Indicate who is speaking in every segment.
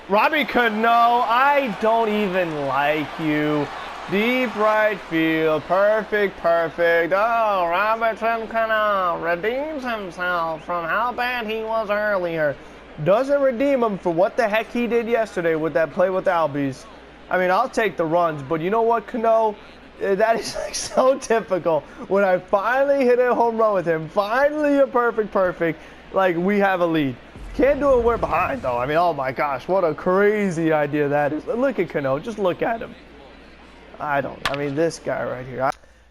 Speaker 1: Robbie Cano, I don't even like you. Deep right field, perfect. Oh, Robinson Cano redeems himself from how bad he was earlier. Doesn't redeem him for what the heck he did yesterday with that play with Albies. I mean, I'll take the runs, but you know what, Cano? That is like so typical. When I finally hit a home run with him, finally a perfect, like we have a lead. Can't do it, we're behind though. I mean, oh my gosh, what a crazy idea that is. Look at Cano, just look at him. I mean, this guy right here.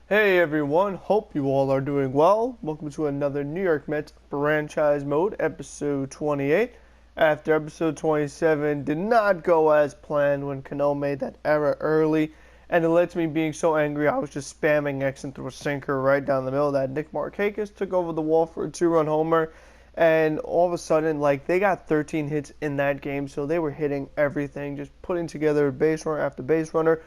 Speaker 1: Hey everyone, hope you all are doing well. Welcome to another New York Mets franchise mode, episode 28. After episode 27 did not go as planned when Cano made that error early. And it led to me being so angry, I was just spamming X and threw a sinker right down the middle. That Nick Markakis took over the wall for a 2-run homer. And all of a sudden, like, they got 13 hits in that game, so they were hitting everything, just putting together base runner after base runner.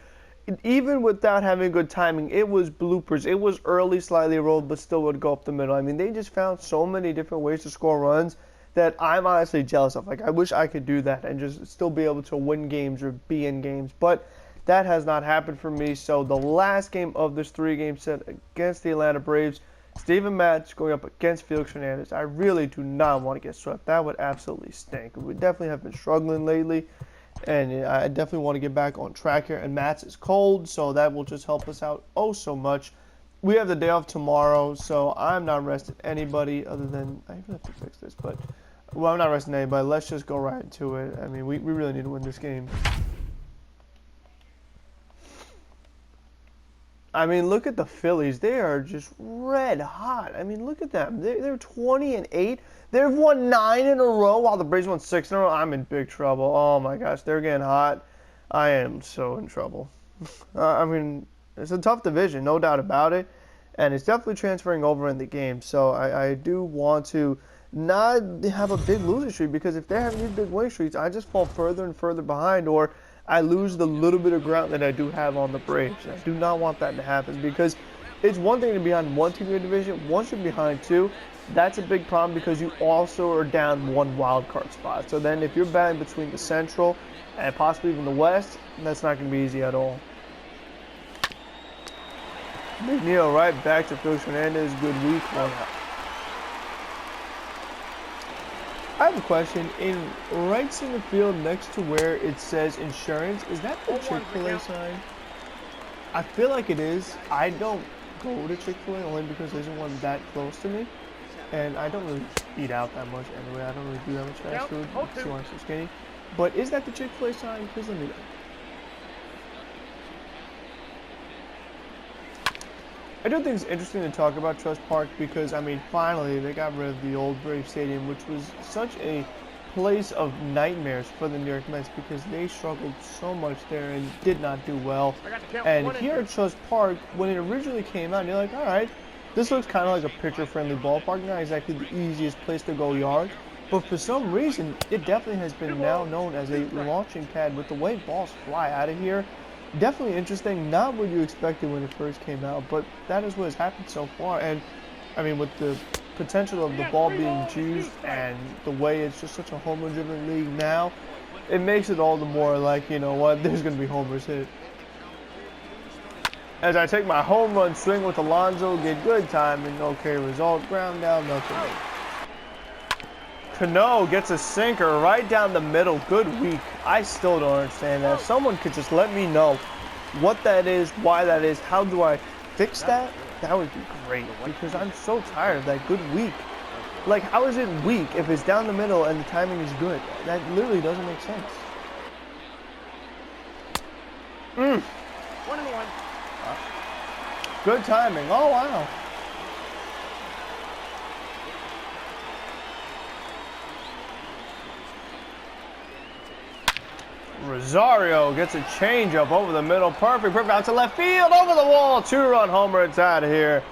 Speaker 1: Even without having good timing, it was bloopers. It was early, slightly rolled, but still would go up the middle. I mean, they just found so many different ways to score runs that I'm honestly jealous of. Like, I wish I could do that and just still be able to win games or be in games. But that has not happened for me. So the last game of this 3-game set against the Atlanta Braves, Steven Matz going up against Felix Hernandez. I really do not want to get swept. That would absolutely stink. We definitely have been struggling lately, and I definitely want to get back on track here. And Matz is cold, so that will just help us out oh so much. We have the day off tomorrow, so I'm not resting anybody other than, I even have to fix this, but, well, I'm not resting anybody. Let's just go right into it. I mean, we really need to win this game. I mean, look at the Phillies. They are just red hot. I mean, look at them. They're 20-8. They've won 9 in a row while the Braves won 6 in a row. I'm in big trouble. Oh, my gosh. They're getting hot. I am so in trouble. I mean, it's a tough division, no doubt about it. And it's definitely transferring over in the game. So I do want to not have a big losing streak, because if they're having these big winning streaks, I just fall further and further behind, or I lose the little bit of ground that I do have on the Braves. I do not want that to happen, because it's one thing to be behind one team in your division. Once you're behind two, that's a big problem, because you also are down one wild card spot. So then if you're battling between the Central and possibly even the West, that's not going to be easy at all. Big Neil right back to Felix Hernandez. Good week. I have a question. In right center field next to where it says insurance, is that the Chick-fil-A sign? I feel like it is. I don't go to Chick-fil-A only because there's one that close to me. And I don't really eat out that much anyway. I don't really do that much fast food. So I'm so skinny. But is that the Chick-fil-A sign? Please let me know. I do think it's interesting to talk about Trust Park because, I mean, finally they got rid of the old Brave Stadium, which was such a place of nightmares for the New York Mets because they struggled so much there and did not do well. And here at Trust Park, when it originally came out, you're like, all right, this looks kind of like a pitcher-friendly ballpark, not exactly the easiest place to go yard. But for some reason, it definitely has been now known as a launching pad with the way balls fly out of here. Definitely interesting, not what you expected when it first came out, but that is what has happened so far. And I mean, with the potential of the ball being juiced and the way it's just such a homer-driven league now, it makes it all the more like, you know what, there's going to be homers hit. As I take my home run swing with Alonso, get good timing, okay result, ground down, nothing. Cano gets a sinker right down the middle. Good week. I still don't understand that. If someone could just let me know what that is, why that is, how do I fix that? That would be great, because I'm so tired of that good week. Like, how is it weak if it's down the middle and the timing is good? That literally doesn't make sense. 1-1. Good timing. Oh, wow. Rosario gets a changeup over the middle. Perfect out to left field, over the wall. 2-run homer. It's out of here.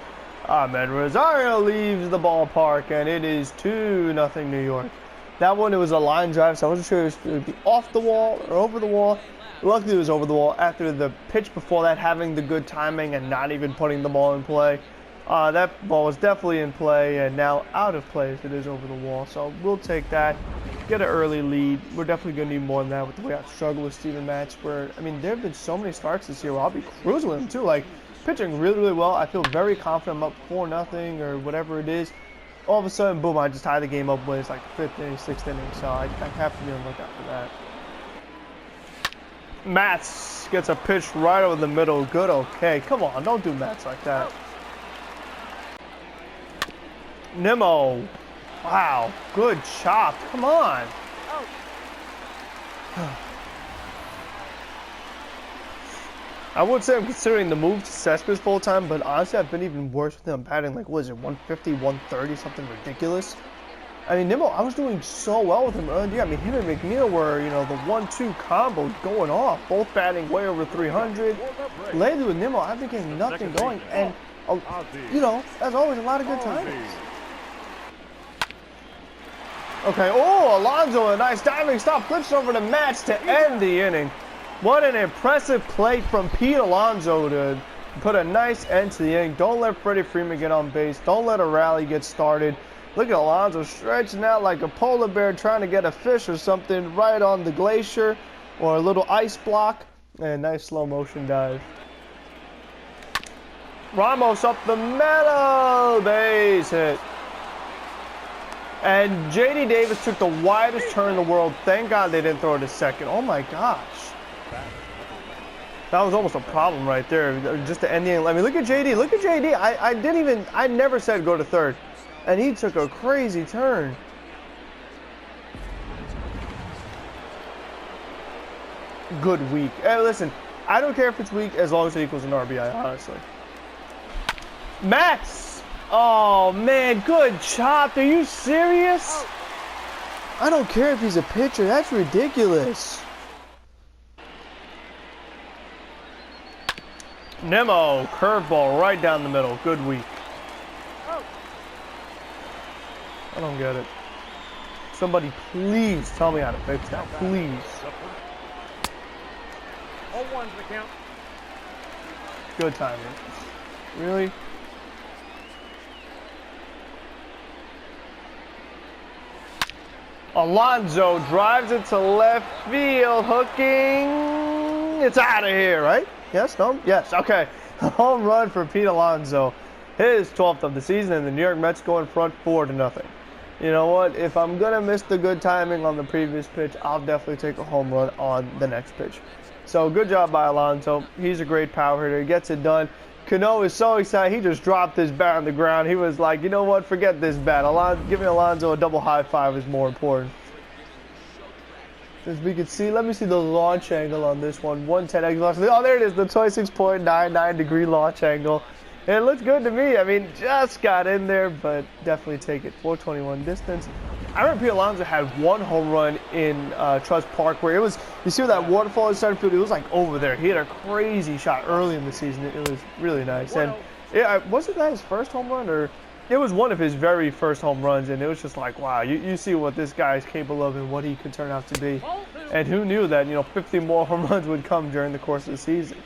Speaker 1: Ahmed Rosario leaves the ballpark, and it is 2-0 New York. That one, it was a line drive, so I wasn't sure if it would be off the wall or over the wall. Luckily, it was over the wall after the pitch before that, having the good timing and not even putting the ball in play. That ball was definitely in play and now out of play as it is over the wall. So we'll take that, get an early lead. We're definitely going to need more than that with the way I struggle with Steven Matz. Where, I mean, there have been so many starts this year where I'll be cruising with him too. Like, pitching really, really well. I feel very confident. I'm up 4-0 or whatever it is. All of a sudden, boom, I just tie the game up when it's like the 5th inning, 6th inning. So I have to be on the lookout for that. Matz gets a pitch right over the middle. Good, okay. Come on, don't do Matz like that. Nimmo. Wow, good chop. Come on. I would say I'm considering the move to Cespedes full time, but honestly, I've been even worse with him batting. Like, what is it, 150, 130, something ridiculous? I mean, Nimmo, I was doing so well with him earlier. Yeah, I mean, him and McNeil were, you know, the 1-2 combo going off, both batting way over 300. Lately with Nimmo, I've been getting nothing going, and, you know, as always, a lot of good timings. Okay, oh, Alonso, a nice diving stop, flips over the Matz to end the inning. What an impressive play from Pete Alonso to put a nice end to the inning. Don't let Freddie Freeman get on base. Don't let a rally get started. Look at Alonso stretching out like a polar bear trying to get a fish or something right on the glacier or a little ice block. And nice slow motion dive. Ramos up the middle, base hit. And J.D. Davis took the widest turn in the world. Thank God they didn't throw it to second. Oh my gosh. That was almost a problem right there. Just to end the inning. I mean, look at J.D. Look at J.D. I never said go to third. And he took a crazy turn. Good week. Hey, listen, I don't care if it's weak as long as it equals an RBI, honestly. Max! Oh, man, good chop. Are you serious? I don't care if he's a pitcher. That's ridiculous. Nimmo, curveball right down the middle. Good week. I don't get it. Somebody please tell me how to fix that, please.
Speaker 2: 0-1's the count.
Speaker 1: Good timing. Really? Alonso drives it to left field, hooking. It's out of here, right? Yes, no? Yes, okay. Home run for Pete Alonso. His 12th of the season, and the New York Mets go in front 4-0. You know what? If I'm going to miss the good timing on the previous pitch, I'll definitely take a home run on the next pitch. So good job by Alonso. He's a great power hitter. He gets it done. Cano is so excited. He just dropped his bat on the ground. He was like, you know what? Forget this bat. Give me Alonso a double high five is more important. As we can see, let me see the launch angle on this one. 110 launch. Oh, there it is. The 26.99 degree launch angle. It looks good to me. I mean, just got in there, but definitely take it. 421 distance. I remember Pete Alonso had one home run in Trust Park where it was, you see that waterfall in center field? It was like over there. He had a crazy shot early in the season. It was really nice. And yeah, wasn't that his first home run? Or it was one of his very first home runs, and it was just like, wow, you see what this guy is capable of and what he could turn out to be. And who knew that, 50 more home runs would come during the course of the season.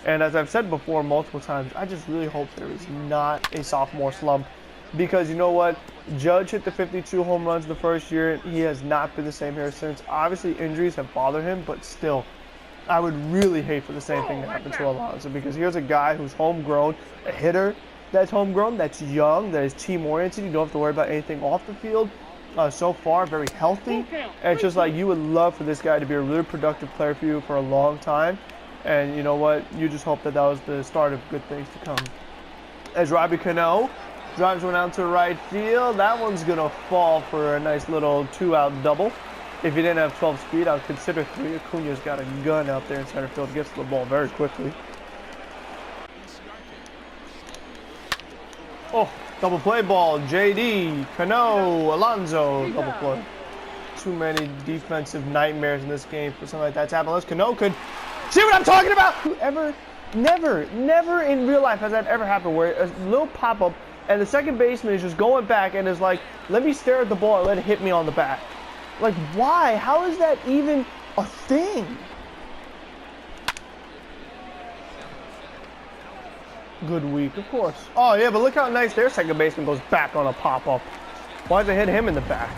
Speaker 1: And as I've said before multiple times, I just really hope there is not a sophomore slump. Because you know what? Judge hit the 52 home runs the first year. He has not been the same here since. Obviously, injuries have bothered him, but still, I would really hate for the same thing to happen to Alonso. Because here's a guy who's homegrown, a hitter that's homegrown, that's young, that is team-oriented. You don't have to worry about anything off the field. So far, very healthy. And it's just like you would love for this guy to be a really productive player for you for a long time. And you know what? You just hope that that was the start of good things to come. As Robbie Cano drives one out to right field, that one's going to fall for a nice little 2-out double. If he didn't have 12 speed, I would consider 3. Acuna's got a gun out there in center field. Gets to the ball very quickly. Oh, double play ball. JD, Cano, Alonso, double play. Too many defensive nightmares in this game for something like that to happen. Unless Cano could see what I'm talking about. Never in real life has that ever happened where a little pop-up and the second baseman is just going back and is like, let me stare at the ball and let it hit me on the back. Like, why? How is that even a thing? good week, of course. Oh, yeah, but look how nice their second baseman goes back on a pop-up. Why did they hit him in the back?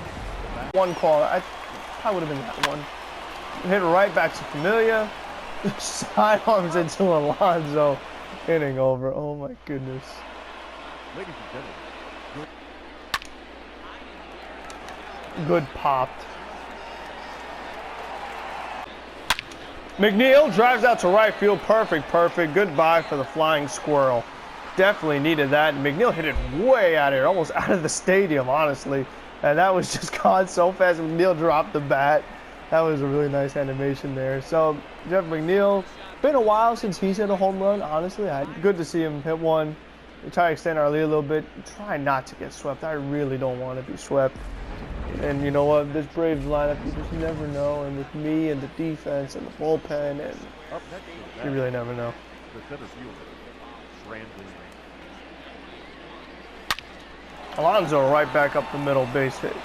Speaker 1: One call. I probably would have been that one. Hit right back to Familia. Sidearms into Alonso. Inning over. Oh, my goodness.
Speaker 2: Ladies and gentlemen.
Speaker 1: Good popped. McNeil drives out to right field. Perfect, perfect. Goodbye for the flying squirrel. Definitely needed that. And McNeil hit it way out of here, almost out of the stadium, honestly. And that was just gone so fast. McNeil dropped the bat. That was a really nice animation there. So, Jeff McNeil, been a while since he's hit a home run, honestly. Good to see him hit one. We try to extend our lead a little bit. Try not to get swept. I really don't want to be swept. And you know what? This Braves lineup, you just never know. And with me and the defense and the bullpen, and you really never know.
Speaker 2: The center fielder, Brandon.
Speaker 1: Alonso right back up the middle, base hit.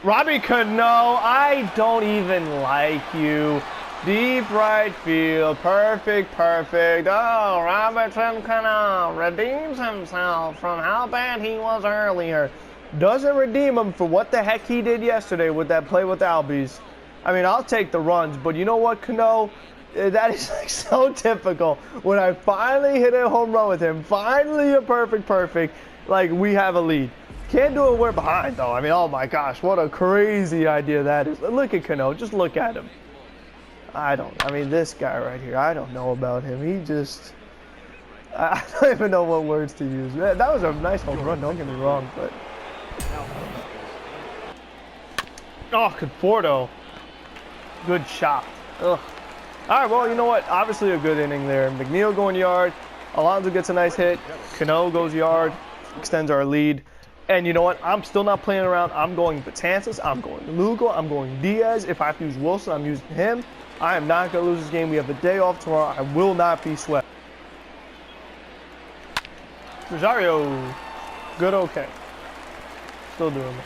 Speaker 1: Robbie Cano, I don't even like you. Deep right field, perfect, perfect. Oh, Robertson Cano redeems himself from how bad he was earlier. Doesn't redeem him for what the heck he did yesterday with that play with Albies. I mean, I'll take the runs, but you know what, Cano? That is like so typical. When I finally hit a home run with him, finally a perfect, like we have a lead. Can't do it, we're behind though. I mean, oh my gosh, what a crazy idea that is. Look at Cano, just look at him. I mean, this guy right here, I don't know about him. He just, I don't even know what words to use. That was a nice home run, don't get me wrong, but. Oh, Conforto. Good shot. Ugh. All right, well, you know what? Obviously a good inning there. McNeil going yard. Alonso gets a nice hit. Cano goes yard. Extends our lead. And you know what? I'm still not playing around. I'm going Betances. I'm going Lugo. I'm going Diaz. If I have to use Wilson, I'm using him. I am not going to lose this game. We have a day off tomorrow. I will not be swept. Rosario. Good, okay. Still doing it.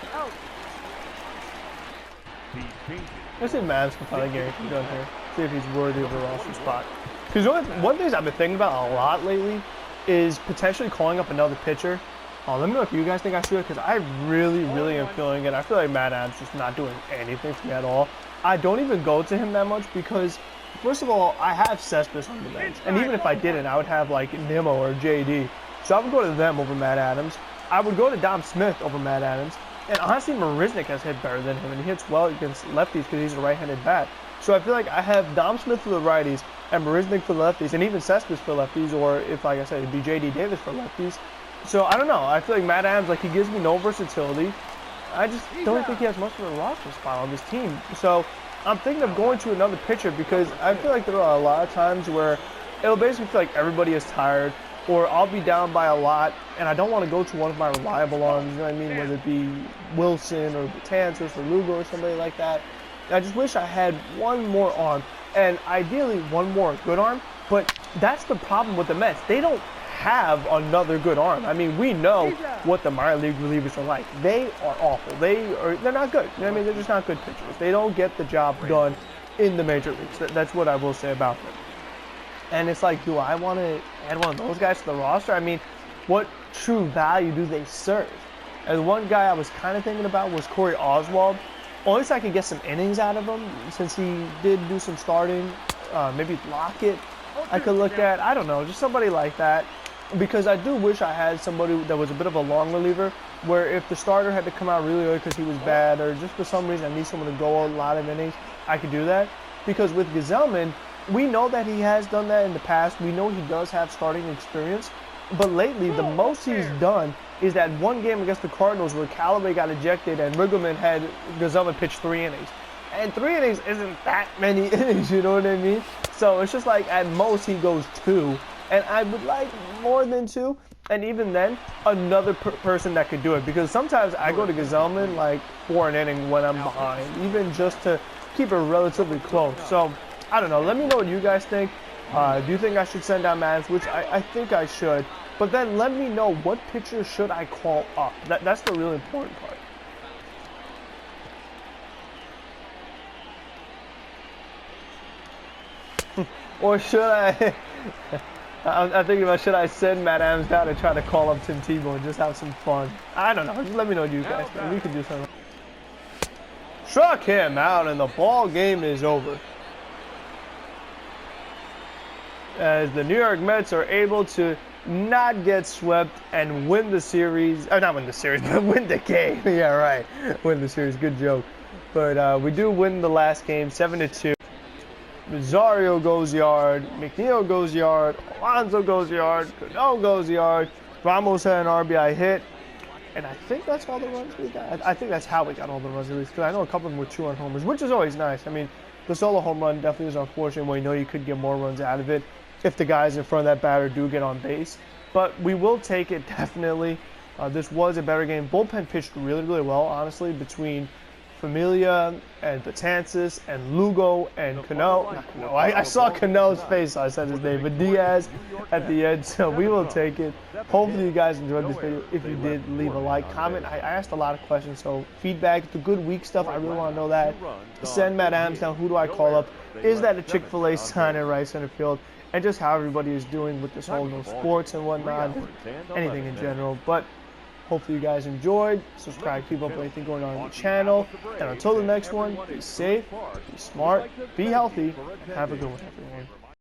Speaker 1: Let's see if Mavs can finally get anything done here. See if he's worthy of a roster spot. Because one thing I've been thinking about a lot lately is potentially calling up another pitcher. Let me know if you guys think I should, because I really am feeling it. I feel like Matt Adams just not doing anything for me at all. I don't even go to him that much because, first of all, I have Cespedes on the bench. And even if I didn't, I would have like Nimmo or JD. So I would go to them over Matt Adams. I would go to Dom Smith over Matt Adams. And honestly, Marisnik has hit better than him, and he hits well against lefties because he's a right-handed bat. So I feel like I have Dom Smith for the righties and Marisnik for the lefties, and even Cespedes for lefties, or if, like I said, it'd be J.D. Davis for lefties. So I don't know. I feel like Matt Adams, like, he gives me no versatility. I just don't think he has much of a roster spot on this team. So I'm thinking of going to another pitcher because I feel like there are a lot of times where it'll basically feel like everybody is tired, or I'll be down by a lot, and I don't want to go to one of my reliable arms, you know what I mean, whether it be Wilson or Betances or Lugo or somebody like that. I just wish I had one more arm, and ideally one more good arm, but that's the problem with the Mets. They don't have another good arm. I mean, we know what the minor league relievers are like. They are awful. They're not good. You know what I mean? They're just not good pitchers. They don't get the job done in the major leagues. That's what I will say about them. And it's like, do I want to add one of those guys to the roster? I mean, what true value do they serve? And one guy I was kind of thinking about was Corey Oswald. Only so I could get some innings out of him, since he did do some starting. Maybe Lockett I could look at. I don't know, just somebody like that. Because I do wish I had somebody that was a bit of a long reliever, where if the starter had to come out really early because he was bad, or just for some reason I need someone to go a lot of innings, I could do that. Because with Gesellman, we know that he has done that in the past. We know he does have starting experience. But lately, the most he's done is that one game against the Cardinals where Callaway got ejected and Riggleman had Gesellman pitch 3 innings. And 3 innings isn't that many innings, you know what I mean? So it's just like at most he goes 2. And I would like more than 2. And even then, another person that could do it. Because sometimes I go to Gesellman like for an inning when I'm behind, even just to keep it relatively close. So I don't know. Let me know what you guys think. Do you think I should send down Mavs? Which I think I should. But then let me know, what pitcher should I call up? That's the really important part. Or should I? I'm thinking about, should I send Matt Adams down and try to call up Tim Tebow and just have some fun? I don't know. Just let me know, you guys. We could do something. Struck him out, and the ball game is over. As the New York Mets are able to not get swept and win the series. Not win the series, but win the game. Yeah, right. Win the series. Good joke. But we do win the last game, 7-2. Rosario goes yard. McNeil goes yard. Alonso goes yard. Cano goes yard. Ramos had an RBI hit. And I think that's all the runs we got. I think that's how we got all the runs, at least. Because I know a couple of them were 2-run homers, which is always nice. I mean, the solo home run definitely is unfortunate when you know you could get more runs out of it if the guys in front of that batter do get on base. But we will take it, definitely. This was a better game. Bullpen pitched really, really well, honestly, between Familia and Betances and Lugo and Cano. I saw Cano's face, so I said his name, but Diaz at the end. So we will take it. Hopefully you guys enjoyed this video. If you did, leave a like, comment. I asked a lot of questions, so feedback, the good week stuff, I really want to know that. Send Matt Adams down. Who do I call up? Is that a Chick-fil-A sign in right center field? And just how everybody is doing with this whole no sports and whatnot, anything in general. But hopefully you guys enjoyed. Subscribe, keep up with anything going on the channel. And until the next one, be safe, be smart, be healthy, and have a good one, everyone.